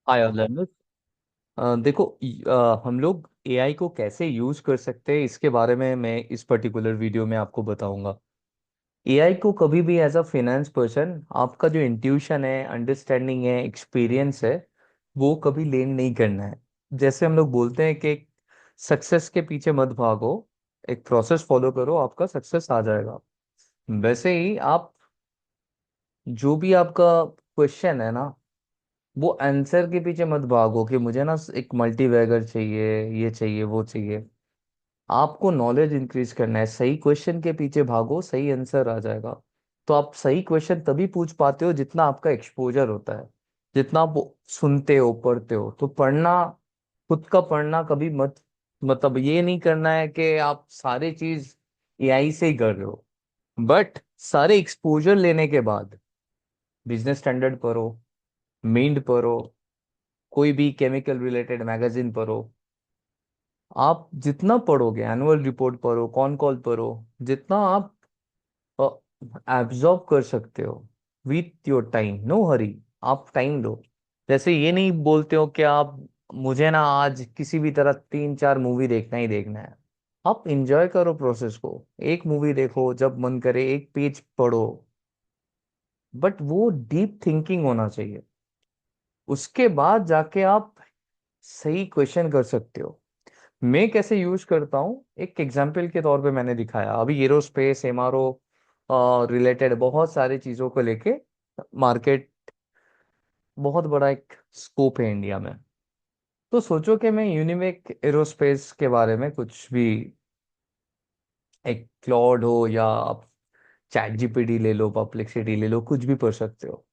हाय ऑलर्नर। देखो, हम लोग एआई को कैसे यूज कर सकते हैं इसके बारे में मैं इस पर्टिकुलर वीडियो में आपको बताऊंगा। एआई को कभी भी एज अ फाइनेंस पर्सन आपका जो इंट्यूशन है, अंडरस्टैंडिंग है, एक्सपीरियंस है, वो कभी लेन नहीं करना है। जैसे हम लोग बोलते हैं कि सक्सेस के पीछे मत भागो, एक प्रोसेस फॉलो करो, आपका सक्सेस आ जाएगा। वैसे ही आप, जो भी आपका क्वेश्चन है ना, वो आंसर के पीछे मत भागो कि मुझे ना एक मल्टीवैगर चाहिए, ये चाहिए, वो चाहिए। आपको नॉलेज इंक्रीज करना है, सही क्वेश्चन के पीछे भागो, सही आंसर आ जाएगा। तो आप सही क्वेश्चन तभी पूछ पाते हो जितना आपका एक्सपोजर होता है, जितना आप सुनते हो, पढ़ते हो। तो पढ़ना, खुद का पढ़ना कभी मत, मतलब ये नहीं करना है कि आप सारी चीज एआई से ही कर रहे हो। बट सारे एक्सपोजर लेने के बाद बिजनेस स्टैंडर्ड पढ़ो, मींड पढ़ो, कोई भी केमिकल रिलेटेड मैगजीन पढ़ो। आप जितना पढ़ोगे, एनुअल रिपोर्ट पढ़ो, कॉन कॉल पढ़ो, जितना आप एब्जॉर्ब कर सकते हो, with your time, no hurry. आप टाइम लो। जैसे ये नहीं बोलते हो कि आप, मुझे ना आज किसी भी तरह 3-4 मूवी देखना ही देखना है। आप इंजॉय करो प्रोसेस को। एक मूवी देखो, जब मन करे एक पेज पढ़ो, बट वो डीप थिंकिंग होना चाहिए। उसके बाद जाके आप सही क्वेश्चन कर सकते हो। मैं कैसे यूज करता हूँ, एक एग्जाम्पल के तौर पे मैंने दिखाया। अभी एरोस्पेस, एमआरओ रिलेटेड बहुत सारी चीजों को लेके मार्केट, बहुत बड़ा एक स्कोप है इंडिया में। तो सोचो कि मैं यूनिवेक एरोस्पेस के बारे में कुछ भी, एक क्लॉड हो या आप चैट जीपीटी ले लो, परप्लेक्सिटी ले लो, कुछ भी पढ़ सकते हो।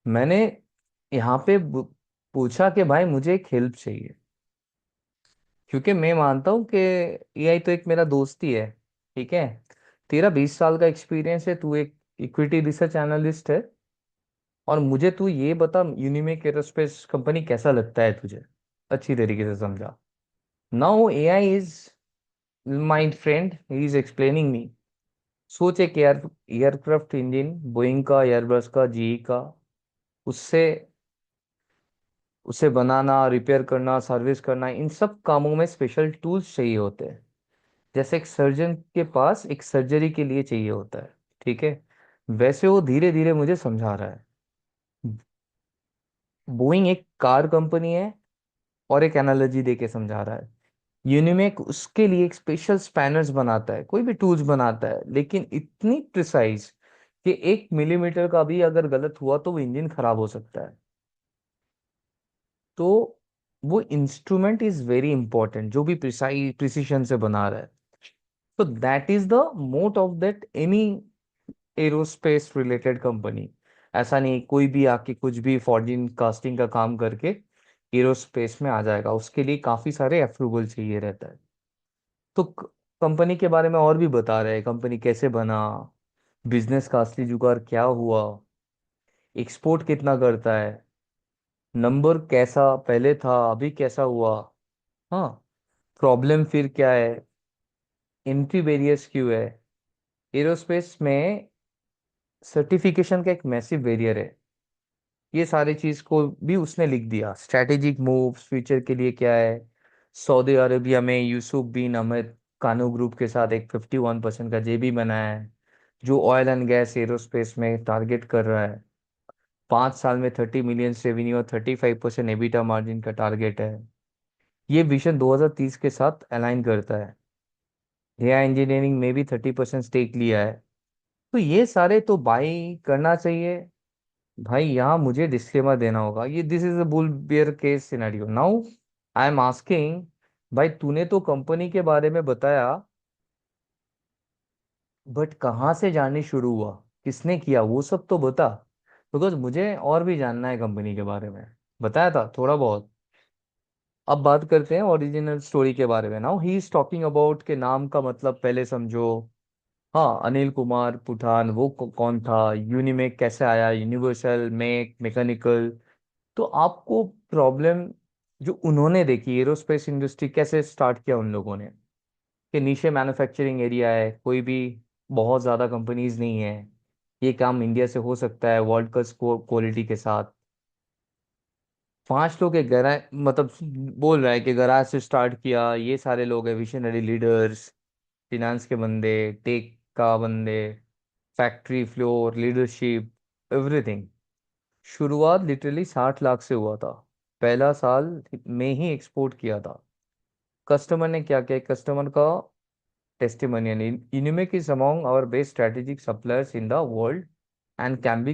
मैंने यहाँ पे पूछा कि भाई मुझे एक हेल्प चाहिए, क्योंकि मैं मानता हूँ कि एआई तो एक मेरा दोस्त ही है। ठीक है, तेरा 20 साल का एक्सपीरियंस है, तू एक इक्विटी रिसर्च एनालिस्ट है, और मुझे तू ये बता, यूनिमेक एरोस्पेस कंपनी कैसा लगता है तुझे, अच्छी तरीके से समझा। Now AI is my friend, he is explaining me. सोच, एक एयरक्राफ्ट इंजन, बोइंग का, एयरबस का, जीई का, उससे उसे बनाना, रिपेयर करना, सर्विस करना, इन सब कामों में स्पेशल टूल्स चाहिए होते हैं। जैसे एक सर्जन के पास एक सर्जरी के लिए चाहिए होता है। ठीक है, वैसे वो धीरे धीरे मुझे समझा रहा है। बोइंग एक कार कंपनी है, और एक एनालॉजी दे के समझा रहा है। यूनिमेक उसके लिए एक स्पेशल स्पैनर्स बनाता है, कोई भी टूल्स बनाता है, लेकिन इतनी प्रिसाइज कि 1 मिलीमीटर का भी अगर गलत हुआ तो वो इंजन खराब हो सकता है। तो वो इंस्ट्रूमेंट इज वेरी इंपॉर्टेंट, जो भी प्रिसिशन से बना रहा है। तो दैट इज द मोट of that any aerospace related company. ऐसा नहीं कोई भी आके कुछ भी फॉरेन कास्टिंग का काम करके एरोस्पेस में आ जाएगा, उसके लिए काफी सारे अप्रूवल चाहिए रहता है। तो कंपनी के बारे में और भी बता रहे हैं, कंपनी कैसे बना, बिजनेस का असली जुगाड़ क्या हुआ, एक्सपोर्ट कितना करता है, नंबर कैसा पहले था, अभी कैसा हुआ, हाँ, प्रॉब्लम फिर क्या है, एंट्री बैरियर्स क्यों है। एरोस्पेस में सर्टिफिकेशन का एक मैसिव बैरियर है। ये सारी चीज को भी उसने लिख दिया। स्ट्रैटेजिक मूव्स फ्यूचर के लिए क्या है, सऊदी अरेबिया में यूसुफ बिन अहमद कानू ग्रुप के साथ एक 51% का जेबी बनाया है, जो ऑयल एंड गैस एरोस्पेस में टारगेट कर रहा है। 5 साल में 30 मिलियन रेवेन्यू और 35% एबिटा मार्जिन का टारगेट है। ये विजन 2030 के साथ अलाइन करता है। एआई इंजीनियरिंग में भी 30% स्टेक लिया है। तो ये सारे तो बाई करना चाहिए। भाई यहाँ मुझे डिस्क्लेमर देना होगा, ये this is a bull bear case scenario. Now I am asking, भाई तूने तो कंपनी के बारे में बताया, बट कहाँ से जानने शुरू हुआ, किसने किया, वो सब तो बता। बिकॉज मुझे और भी जानना है कंपनी के बारे में। बताया था थोड़ा बहुत। अब बात करते हैं ओरिजिनल स्टोरी के बारे में। Now he is talking about के नाम का मतलब पहले समझो। हाँ, अनिल कुमार पुठान, वो कौन था, यूनिमेक कैसे आया, यूनिवर्सल मेक मैकेनिकल। तो आपको प्रॉब्लम जो उन्होंने देखी, एरोस्पेस इंडस्ट्री कैसे स्टार्ट किया उन लोगों ने, कि नीचे मैन्युफैक्चरिंग एरिया है, कोई भी बहुत ज़्यादा कंपनीज नहीं है, ये काम इंडिया से हो सकता है वर्ल्ड क्लास क्वालिटी के साथ। 5 लोग एक गैराज, मतलब बोल रहा है कि गैराज से स्टार्ट किया, ये सारे लोग हैं विशनरी लीडर्स, फिनांस के बंदे, टेक का बंदे, फैक्ट्री फ्लोर लीडरशिप, एवरीथिंग। शुरुआत लिटरली 60 लाख से हुआ था, पहला साल में ही एक्सपोर्ट किया था। कस्टमर ने क्या किया, कस्टमर का testimonial, Unimech is among our best strategic suppliers in the world and can be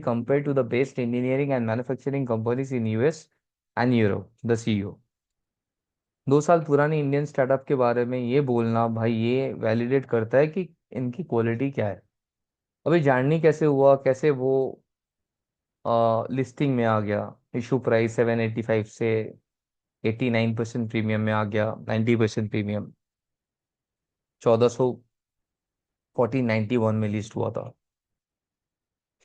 compared to the best engineering and manufacturing companies in US and Europe, the CEO। 2 साल पुरानी इंडियन स्टार्टअप के बारे में ये बोलना भाई, ये वैलिडेट करता है कि इनकी क्वालिटी क्या है। अभी जाननी कैसे हुआ, कैसे वो लिस्टिंग में आ गया, इशू प्राइस 785 से 89% प्रीमियम में आ गया, 90% प्रीमियम, 1491 में लिस्ट हुआ था।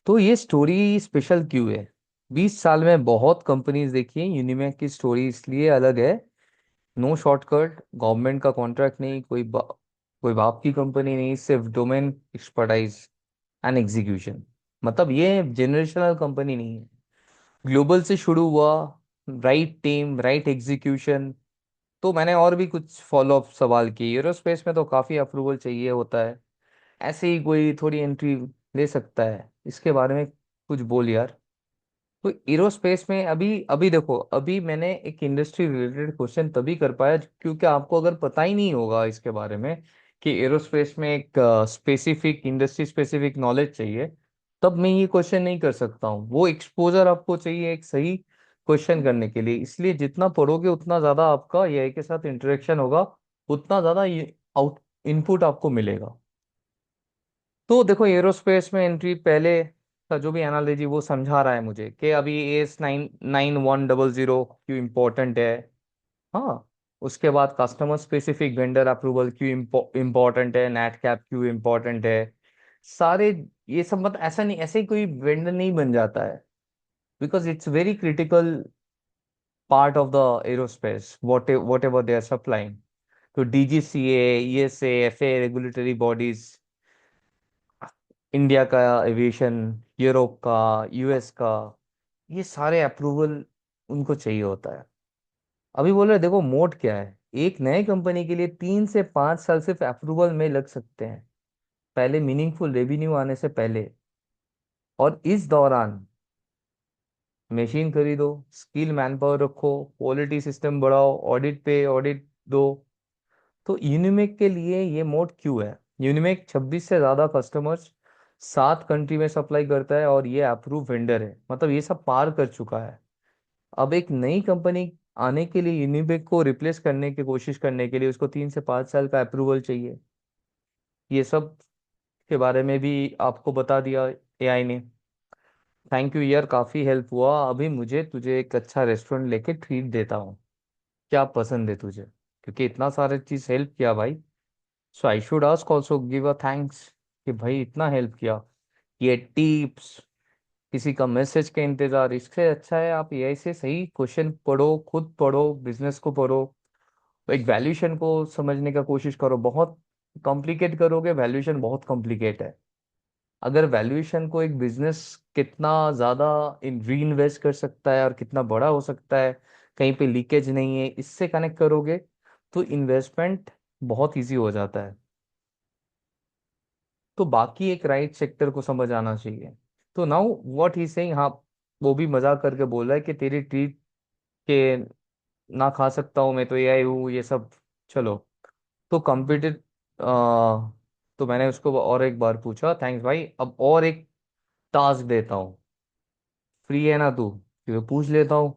तो ये स्टोरी स्पेशल क्यों है? 20 साल में बहुत कंपनीज देखी हैं, यूनिमैक की स्टोरी इसलिए अलग है। नो शॉर्टकट, गवर्नमेंट का कॉन्ट्रैक्ट नहीं, कोई बाप की कंपनी नहीं, सिर्फ डोमेन एक्सपर्टाइज एंड एग्जीक्यूशन। मतलब ये जनरेशनल कंपनी नहीं है, ग्लोबल से शुरू हुआ, राइट टीम राइट एग्जीक्यूशन। तो मैंने और भी कुछ फॉलो अप सवाल किए, एरोस्पेस में तो काफी अप्रूवल चाहिए होता है, ऐसे ही कोई थोड़ी एंट्री ले सकता है, इसके बारे में कुछ बोल यार। तो एरोस्पेस में अभी अभी देखो, अभी मैंने एक इंडस्ट्री रिलेटेड क्वेश्चन तभी कर पाया क्योंकि आपको अगर पता ही नहीं होगा इसके बारे में कि एरोस्पेस में एक स्पेसिफिक इंडस्ट्री स्पेसिफिक नॉलेज चाहिए, तब मैं ये क्वेश्चन नहीं कर सकता हूँ। वो एक्सपोजर आपको चाहिए एक सही क्वेश्चन करने के लिए, इसलिए जितना पढ़ोगे उतना ज्यादा आपका एआई के साथ इंटरेक्शन होगा, उतना ज्यादा आउट इनपुट आपको मिलेगा। तो देखो एरोस्पेस में एंट्री पहले का जो भी एनालॉजी वो समझा रहा है मुझे कि अभी AS9100 क्यों इम्पोर्टेंट है। हाँ, उसके बाद कस्टमर स्पेसिफिक वेंडर अप्रूवल क्यों इम्पोर्टेंट है, नेट कैप क्यों इम्पोर्टेंट है, सारे ये सब। मतलब ऐसा नहीं, ऐसे ही कोई वेंडर नहीं बन जाता है, because it's very critical part of the aerospace, whatever they are supplying. तो DGCA, ESA, FAA regulatory bodies, India का एविएशन, यूरोप का, US का, ये सारे अप्रूवल उनको चाहिए होता है। अभी बोल रहे देखो मोड क्या है, एक नए कंपनी के लिए 3 से 5 साल सिर्फ अप्रूवल में लग सकते हैं, पहले मीनिंगफुल रेवेन्यू आने से पहले। और इस दौरान मशीन खरीदो, स्किल मैन पावर रखो, क्वालिटी सिस्टम बढ़ाओ, ऑडिट पे ऑडिट दो। तो यूनिमेक के लिए ये मोड क्यों है? यूनिमेक 26 से ज्यादा कस्टमर्स 7 कंट्री में सप्लाई करता है और ये अप्रूव वेंडर है, मतलब ये सब पार कर चुका है। अब एक नई कंपनी आने के लिए, यूनिमेक को रिप्लेस करने की कोशिश करने के लिए, उसको 3 से 5 साल का अप्रूवल चाहिए। ये सब के बारे में भी आपको बता दिया एआई ने। थैंक यू यार, काफी हेल्प हुआ। अभी मुझे तुझे एक अच्छा रेस्टोरेंट लेके ट्रीट देता हूँ, क्या पसंद है तुझे? क्योंकि इतना सारे चीज हेल्प किया भाई, so I should ask also give a thanks कि भाई इतना हेल्प किया। ये टिप्स, किसी का मैसेज का इंतजार, इससे अच्छा है आप एआई से सही क्वेश्चन पढ़ो, खुद पढ़ो, बिजनेस को पढ़ो, एक वैल्यूएशन को समझने का कोशिश करो। बहुत कॉम्प्लिकेट करोगे, वैल्यूएशन बहुत कॉम्प्लिकेट है। अगर वैल्यूएशन को एक बिजनेस कितना ज्यादा इन री इन्वेस्ट कर सकता है और कितना बड़ा हो सकता है, कहीं पे लीकेज नहीं है, इससे कनेक्ट करोगे तो इन्वेस्टमेंट बहुत इजी हो जाता है। तो बाकी एक राइट सेक्टर को समझ आना चाहिए। तो नाउ व्हाट ही सेइंग, हाँ, वो भी मजाक करके बोल रहा है कि तेरी ट्रीट के ना खा सकता हूँ मैं, तो एआई हूँ ये सब। चलो, तो कंप्यूटर तो मैंने उसको और एक बार पूछा, थैंक्स भाई, अब और एक टास्क देता हूँ, फ्री है ना तू? क्योंकि पूछ लेता हूँ।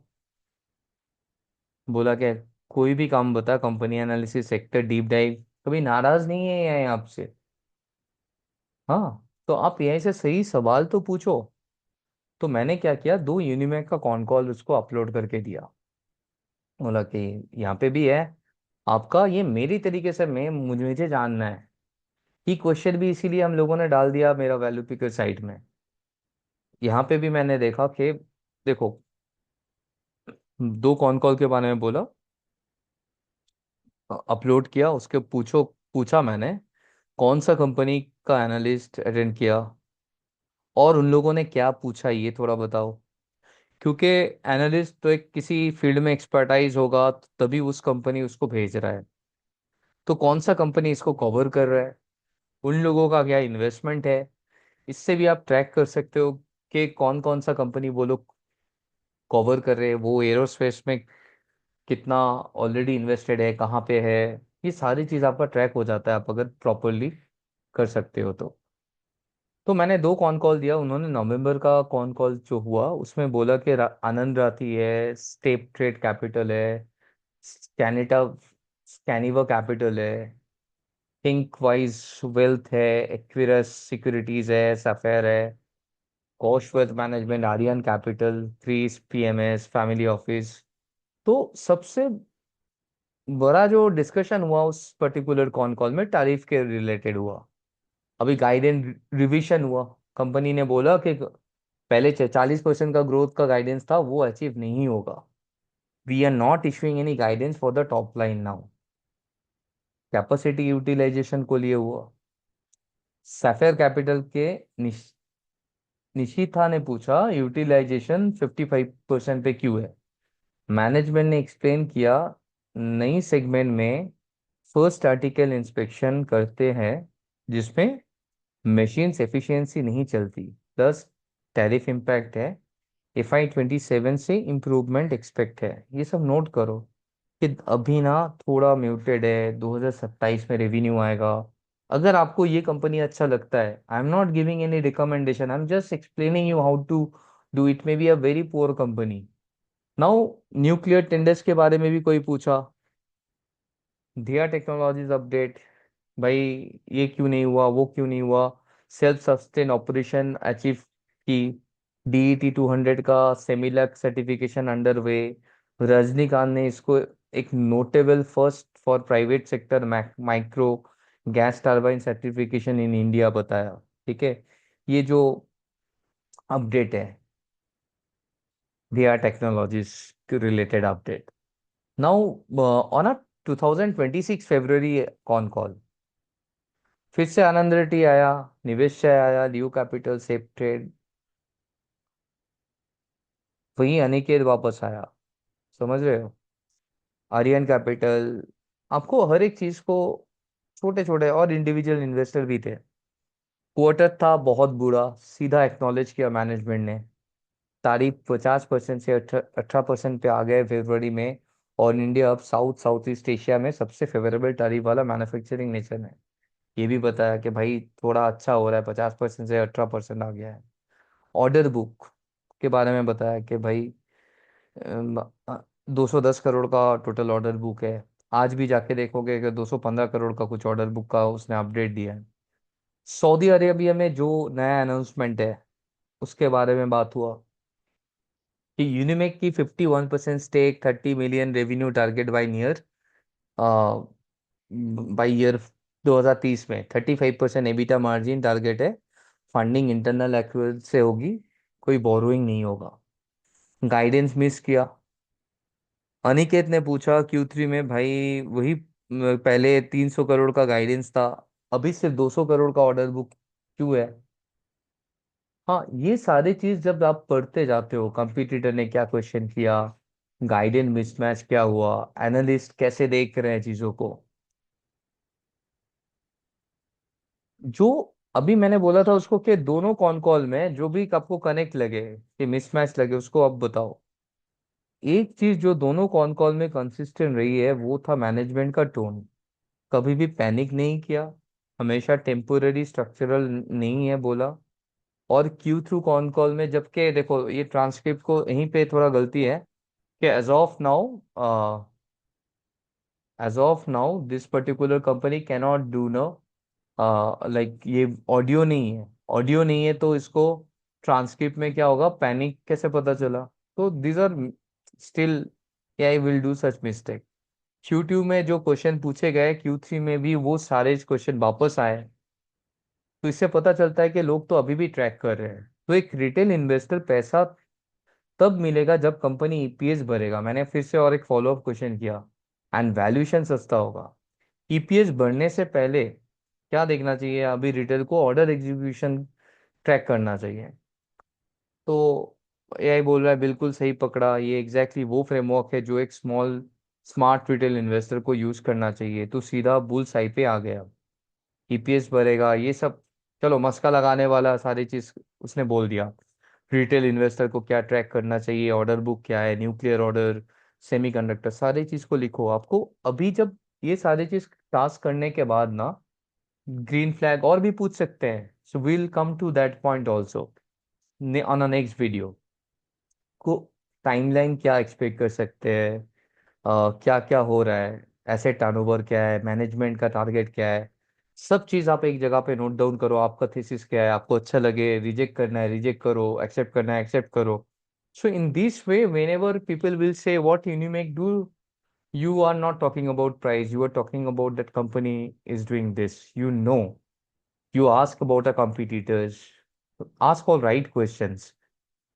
बोला क्या, कोई भी काम बता, company analysis, sector deep dive, कभी नाराज नहीं है एआई आपसे। हाँ, तो आप एआई से सही सवाल तो पूछो। तो मैंने क्या किया, 2 यूनिमैक का कॉन कॉल उसको अपलोड करके दिया। बोला कि यहाँ पे भी है आपका, ये मेरी तरीके से, मैं मुझे जानना है। ये क्वेश्चन भी इसीलिए हम लोगों ने डाल दिया मेरा वैल्यू पिकर साइट में। यहाँ पे भी मैंने देखा कि देखो, 2 कॉन कॉल के बारे में बोला, अपलोड किया, उसके पूछा मैंने कौन सा कंपनी का एनालिस्ट अटेंड किया और उन लोगों ने क्या पूछा, ये थोड़ा बताओ। क्योंकि एनालिस्ट तो एक किसी फील्ड में एक्सपर्टाइज होगा तभी उस कंपनी उसको भेज रहा है। तो कौन सा कंपनी इसको कवर कर रहा है, उन लोगों का क्या इन्वेस्टमेंट है, इससे भी आप ट्रैक कर सकते हो कि कौन कौन सा कंपनी वो लोग कवर कर रहे हैं, वो एरोस्पेस में कितना ऑलरेडी इन्वेस्टेड है, कहाँ पे है। ये सारी चीज़ आपका ट्रैक हो जाता है आप अगर प्रॉपरली कर सकते हो तो मैंने दो कॉन कॉल दिया। उन्होंने नवंबर का कॉन कॉल जो हुआ उसमें बोला कि आनंद राठी है, स्टेप ट्रेड कैपिटल है, स्कैनिटा स्कैनिवा कैपिटल है, थिंक वाइज वेल्थ है, एक्विरस सिक्योरिटीज है, सफेयर है, कॉश वेल्थ मैनेजमेंट, आर्यन कैपिटल, क्रीज पीएमएस, फैमिली ऑफिस। तो सबसे बड़ा जो डिस्कशन हुआ उस पर्टिकुलर कॉन कॉल में टैरिफ के रिलेटेड हुआ। अभी गाइडेंस रिवीजन हुआ, कंपनी ने बोला कि पहले 40% का ग्रोथ का गाइडेंस था वो अचीव नहीं होगा। We are not issuing any guidance for the top line now. Capacity utilisation को लिए हुआ। सैफेयर कैपिटल के निशिथा ने पूछा यूटिलाइजेशन 55% पे क्यों है। मैनेजमेंट ने एक्सप्लेन किया, नई सेगमेंट में फर्स्ट आर्टिकल इंस्पेक्शन करते हैं जिसमें मशीन्स एफिशिएंसी नहीं चलती, प्लस टैरिफ इम्पैक्ट है। FY 27 से इम्प्रूवमेंट एक्सपेक्ट है। ये सब नोट करो कि अभी ना थोड़ा म्यूटेड है, 2027 में रेवेन्यू आएगा। अगर आपको ये कंपनी अच्छा लगता है, I am not giving any recommendation, I am just explaining you how to do it. Maybe a very poor company. Now nuclear tenders के बारे में भी कोई पूछा, दिया टेक्नोलॉजीज अपडेट, भाई ये क्यों नहीं हुआ, वो क्यों नहीं हुआ, सेल्फ सस्टेन ऑपरेशन अचीव की, DET 200 का सेमिलक सर्टिफिकेशन अंडर वे। रजनीकांत ने इसको एक notable first for private sector micro gas turbine certification in India बताया। ठीक है, ये जो अपडेट है दिया technologies related update. Now on a 2026 February con call फिर से आनंद रेड्डी आया, निवेश चाय आया, ड्यू कैपिटल, सेफ ट्रेड, वहीं अनिकेत वापस आया। समझ रहे हो, आर्यन कैपिटल। आपको हर एक चीज को छोटे छोटे और इंडिविजुअल इन्वेस्टर भी थे। क्वार्टर था बहुत बुरा, सीधा एक्नॉलेज किया मैनेजमेंट ने। तारीफ 50% से 18% पे आ गए फरवरी में। और इंडिया अब साउथ ईस्ट एशिया में सबसे फेवरेबल तारीफ वाला मैन्युफैक्चरिंग नेशन है। ये भी बताया कि भाई थोड़ा अच्छा हो रहा है, 50% से 18% आ गया है। ऑर्डर बुक के बारे में बताया कि भाई 210 करोड़ का टोटल ऑर्डर बुक है। आज भी जाके देखोगे कि 215 करोड़ का कुछ ऑर्डर बुक का उसने अपडेट दिया है। सऊदी अरेबिया में जो नया अनाउंसमेंट है उसके बारे में बात हुआ कि यूनिमेक की 51% stake, 30 million revenue target by year 2030 में, 35% एबिटा मार्जिन टारगेट है। फंडिंग इंटरनल एक्रूअल से होगी, कोई बोरोइंग नहीं होगा। गाइडेंस मिस किया। अनिकेत ने पूछा Q3 में, भाई वही पहले 300 करोड़ का गाइडेंस था, अभी सिर्फ 200 करोड़ का ऑर्डर बुक क्यों है। हाँ, ये सारी चीज जब आप पढ़ते जाते हो, कंपटीटर ने क्या क्वेश्चन किया, गाइडेंस मिसमैच क्या हुआ, एनालिस्ट कैसे देख रहे हैं चीजों को, जो अभी मैंने बोला था उसको कि दोनों कॉन कॉल में जो भी आपको कनेक्ट लगे कि मिसमैच लगे उसको अब बताओ। एक चीज जो दोनों कॉन कॉल में कंसिस्टेंट रही है वो था मैनेजमेंट का टोन। कभी भी पैनिक नहीं किया, हमेशा टेम्पोररी स्ट्रक्चरल नहीं है बोला। और Q थ्रू कॉल में, जबकि देखो ये ट्रांसक्रिप्ट को यहीं पे थोड़ा गलती है कि as of now this particular company cannot do no, like ये ऑडियो नहीं है, ऑडियो नहीं है तो इसको ट्रांसक्रिप्ट में क्या होगा, पैनिक कैसे पता चला। तो these are still, I will do such mistake. Q2 में जो क्वेश्चन पूछे गए Q3 में भी वो सारे क्वेश्चन वापस आए। तो इससे पता चलता है कि लोग तो अभी भी ट्रैक कर रहे हैं। तो एक रिटेल इन्वेस्टर पैसा तब मिलेगा जब कंपनी ईपीएस भरेगा। मैंने फिर से और एक फॉलोअप क्वेश्चन किया, एंड वैल्यूएशन सस्ता होगा। ईपीएस बढ़ने से पहले क्या देखना चाहिए, अभी रिटेल को ऑर्डर एग्जीक्यूशन ट्रैक करना चाहिए। तो एआई बोल रहा है, बिल्कुल सही पकड़ा, ये एग्जैक्टली वो फ्रेमवर्क है जो एक स्मार्ट रिटेल इन्वेस्टर को यूज करना चाहिए। तो सीधा बुल साई पे आ गया, ईपीएस बढ़ेगा, ये सब। चलो मस्का लगाने वाला सारी चीज उसने बोल दिया। रिटेल इन्वेस्टर को क्या ट्रैक करना चाहिए, ऑर्डर बुक क्या है, न्यूक्लियर ऑर्डर, सेमीकंडक्टर, सारी चीज को लिखो। आपको अभी जब ये सारी चीज टास्क करने के बाद ना ग्रीन फ्लैग और भी पूछ सकते हैं। So we'll come to that point also on a next video. को टाइमलाइन क्या एक्सपेक्ट कर सकते हैं, क्या क्या हो रहा है, एसेट टर्नओवर क्या है, मैनेजमेंट का टारगेट क्या है, सब चीज आप एक जगह पे नोट डाउन करो। आपका थीसिस क्या है, आपको अच्छा लगे रिजेक्ट करना है रिजेक्ट करो, एक्सेप्ट करना है एक्सेप्ट करो। So in this way whenever people will say what Unimech do, you are not talking about price, you are talking about that company is doing this, you ask about a competitors, ask all right questions.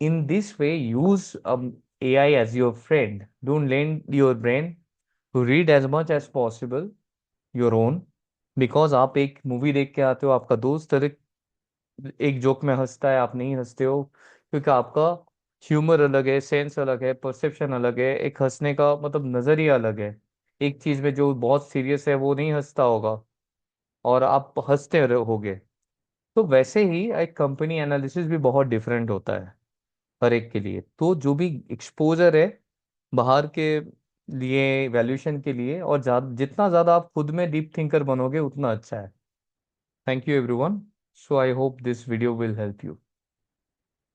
In this way, use AI as your friend. Don't lend your brain to read as much as possible your own, because आप एक movie देख के आते हो, आपका दोस्त एक joke में हंसता है, आप नहीं हंसते हो, क्योंकि आपका ह्यूमर अलग है, सेंस अलग है, परसेप्शन अलग है, एक हंसने का मतलब नजरिया अलग है। एक चीज में जो बहुत सीरियस है वो नहीं हंसता होगा, और आप हंसते रहोगे। तो वैसे ही एक कंपनी एनालिसिस भी बहुत डिफरेंट होता है हर एक के लिए। तो जो भी एक्सपोजर है बाहर के लिए, वैल्यूएशन के लिए, और जितना ज्यादा आप खुद में डीप थिंकर बनोगे उतना अच्छा है। Thank you everyone. So I hope this video will help you.